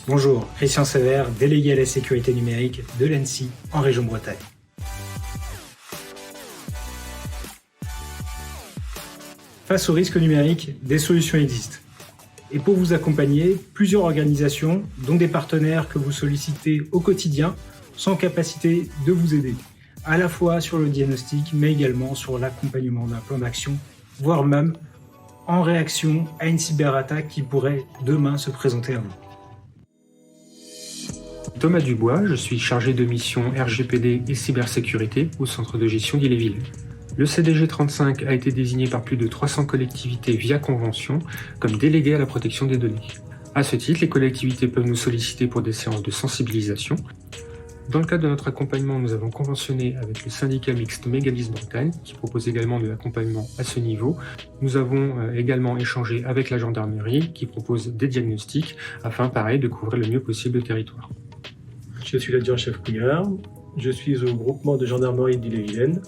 Bonjour, Christian Sévère, délégué à la sécurité numérique de l'ANSSI en région Bretagne. Face aux risques numériques, des solutions existent. Et pour vous accompagner, plusieurs organisations, dont des partenaires que vous sollicitez au quotidien, sont en capacité de vous aider, à la fois sur le diagnostic, mais également sur l'accompagnement d'un plan d'action, voire même en réaction à une cyberattaque qui pourrait demain se présenter à vous. Thomas Dubois, je suis chargé de mission RGPD et cybersécurité au centre de gestion d'Ille-et-Vilaine. Le CDG 35 a été désigné par plus de 300 collectivités via convention comme délégué à la protection des données. À ce titre, les collectivités peuvent nous solliciter pour des séances de sensibilisation. Dans le cadre de notre accompagnement, nous avons conventionné avec le syndicat mixte Mégalis Bretagne, qui propose également de l'accompagnement à ce niveau. Nous avons également échangé avec la gendarmerie, qui propose des diagnostics, afin, pareil, de couvrir le mieux possible le territoire. Je suis l'adjoint-chef prieur, je suis au groupement de gendarmerie d'Ille-et-Vilaine.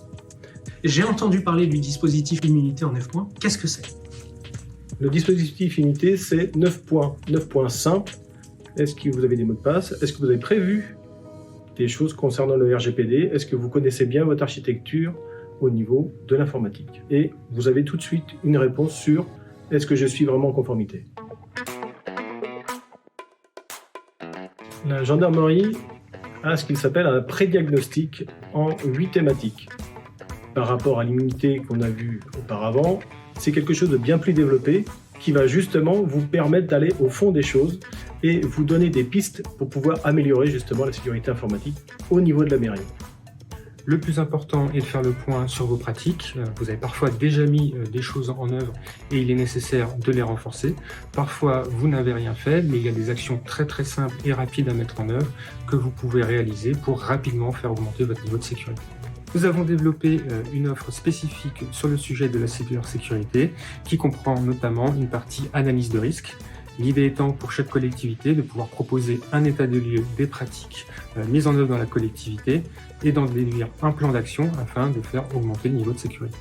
J'ai entendu parler du dispositif immunité en 9 points. Qu'est-ce que c'est ? Le dispositif immunité, c'est 9 points. 9 points simples. Est-ce que vous avez des mots de passe ? Est-ce que vous avez prévu des choses concernant le RGPD ? Est-ce que vous connaissez bien votre architecture au niveau de l'informatique ? Et vous avez tout de suite une réponse sur est-ce que je suis vraiment en conformité ? La gendarmerie a ce qu'il s'appelle un pré-diagnostic en 8 thématiques. Par rapport à l'immunité qu'on a vue auparavant, c'est quelque chose de bien plus développé qui va justement vous permettre d'aller au fond des choses et vous donner des pistes pour pouvoir améliorer justement la sécurité informatique au niveau de la mairie. Le plus important est de faire le point sur vos pratiques. Vous avez parfois déjà mis des choses en œuvre et il est nécessaire de les renforcer. Parfois, vous n'avez rien fait, mais il y a des actions très simples et rapides à mettre en œuvre que vous pouvez réaliser pour rapidement faire augmenter votre niveau de sécurité. Nous avons développé une offre spécifique sur le sujet de la cybersécurité qui comprend notamment une partie analyse de risque. L'idée étant pour chaque collectivité de pouvoir proposer un état de lieu des pratiques mises en œuvre dans la collectivité et d'en déduire un plan d'action afin de faire augmenter le niveau de sécurité.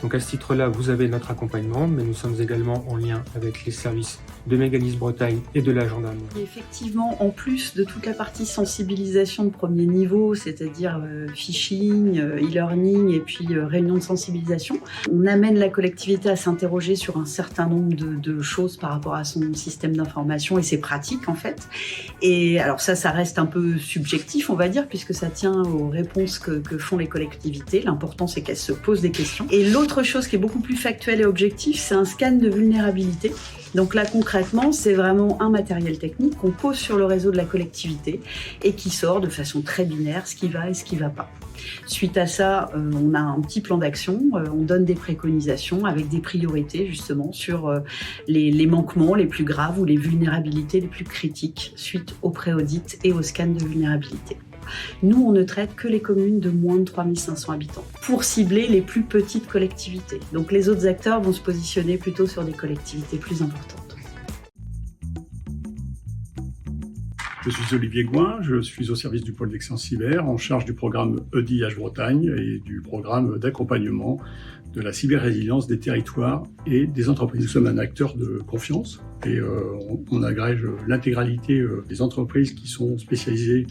Donc à ce titre-là, vous avez notre accompagnement, mais nous sommes également en lien avec les services de Mégalis Bretagne et de la gendarmerie. Effectivement, en plus de toute la partie sensibilisation de premier niveau, c'est-à-dire phishing, e-learning et puis réunion de sensibilisation, on amène la collectivité à s'interroger sur un certain nombre de choses par rapport à son système d'information et ses pratiques en fait. Et alors ça reste un peu subjectif, on va dire, puisque ça tient aux réponses que font les collectivités. L'important, c'est qu'elles se posent des questions. Et l'autre chose qui est beaucoup plus factuelle et objective, c'est un scan de vulnérabilité. Donc là, concrètement, c'est vraiment un matériel technique qu'on pose sur le réseau de la collectivité et qui sort de façon très binaire ce qui va et ce qui ne va pas. Suite à ça, on a un petit plan d'action, on donne des préconisations avec des priorités justement sur les manquements les plus graves ou les vulnérabilités les plus critiques suite au pré-audit et au scan de vulnérabilité. Nous, on ne traite que les communes de moins de 3500 habitants pour cibler les plus petites collectivités. Donc les autres acteurs vont se positionner plutôt sur des collectivités plus importantes. Je suis Olivier Gouin, je suis au service du pôle d'excellence cyber, en charge du programme EDIH Bretagne et du programme d'accompagnement de la cyber-résilience des territoires et des entreprises. Nous sommes un acteur de confiance et on agrège l'intégralité des entreprises qui sont spécialisées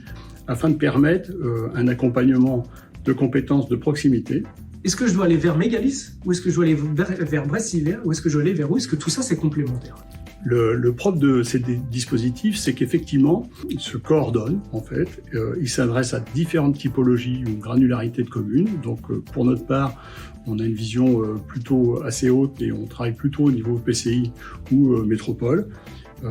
afin de permettre un accompagnement de compétences de proximité. Est-ce que je dois aller vers Mégalis ou est-ce que je dois aller vers Brest Cyber ou est-ce que je dois aller vers où ? Est-ce que tout ça c'est complémentaire ? Le propre de ces dispositifs, c'est qu'effectivement, ils se coordonnent en fait. Ils s'adressent à différentes typologies ou granularités de communes. Donc pour notre part, on a une vision plutôt assez haute et on travaille plutôt au niveau PCI ou métropole.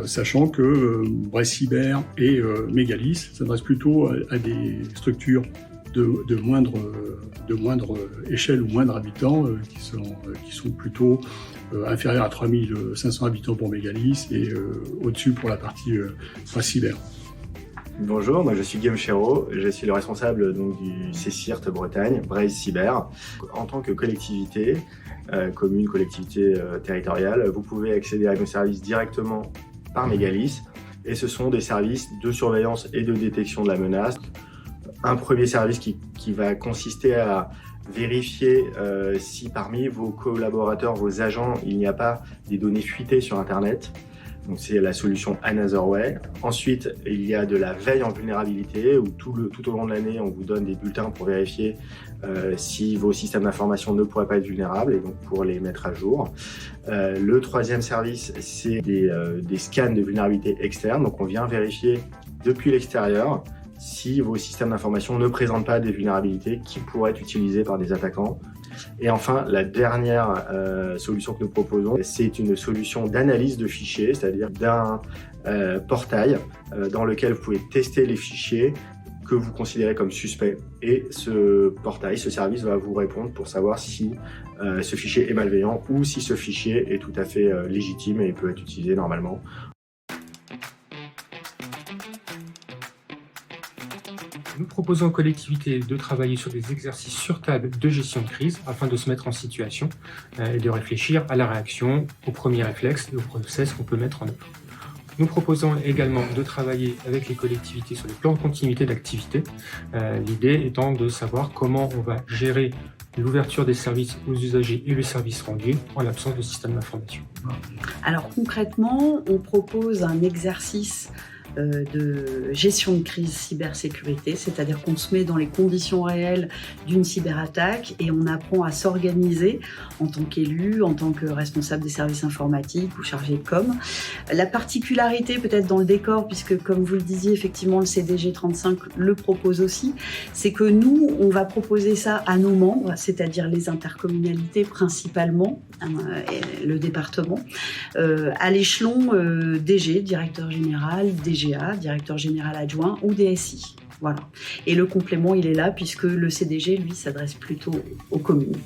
Sachant que Brest Cyber et Mégalis s'adressent plutôt à des structures de moindre échelle ou moindre habitants qui sont plutôt inférieurs à 3500 habitants pour Mégalis et au-dessus pour la partie Brest Cyber. Bonjour, moi je suis Guillaume Chéreau, je suis le responsable donc, du CCIRT Bretagne, Brest Cyber. En tant que collectivité, commune, collectivité territoriale, vous pouvez accéder à nos services directement par Mégalis et ce sont des services de surveillance et de détection de la menace. Un premier service qui va consister à vérifier si parmi vos collaborateurs, vos agents, il n'y a pas des données fuitées sur Internet. Donc c'est la solution Another Way. Ensuite, il y a de la veille en vulnérabilité où tout au long de l'année, on vous donne des bulletins pour vérifier si vos systèmes d'information ne pourraient pas être vulnérables et donc pour les mettre à jour. Le troisième service, c'est des scans de vulnérabilité externes. Donc on vient vérifier depuis l'extérieur si vos systèmes d'information ne présentent pas des vulnérabilités qui pourraient être utilisées par des attaquants. Et enfin, la dernière solution que nous proposons, c'est une solution d'analyse de fichiers, c'est-à-dire d'un portail dans lequel vous pouvez tester les fichiers que vous considérez comme suspects. Et ce portail, ce service va vous répondre pour savoir si ce fichier est malveillant ou si ce fichier est tout à fait légitime et peut être utilisé normalement. Nous proposons aux collectivités de travailler sur des exercices sur table de gestion de crise afin de se mettre en situation et de réfléchir à la réaction, aux premiers réflexes et aux process qu'on peut mettre en œuvre. Nous proposons également de travailler avec les collectivités sur les plans de continuité d'activité, l'idée étant de savoir comment on va gérer l'ouverture des services aux usagers et le service rendu en l'absence de système d'information. Alors concrètement, on propose un exercice de gestion de crise cybersécurité, c'est-à-dire qu'on se met dans les conditions réelles d'une cyberattaque et on apprend à s'organiser en tant qu'élu, en tant que responsable des services informatiques ou chargé de com. La particularité peut-être dans le décor, puisque comme vous le disiez, effectivement le CDG 35 le propose aussi, c'est que nous, on va proposer ça à nos membres, c'est-à-dire les intercommunalités principalement, le département, à l'échelon DG, directeur général, DGA, directeur général adjoint ou DSI. Voilà. Et le complément, il est là puisque le CDG, lui, s'adresse plutôt aux communes.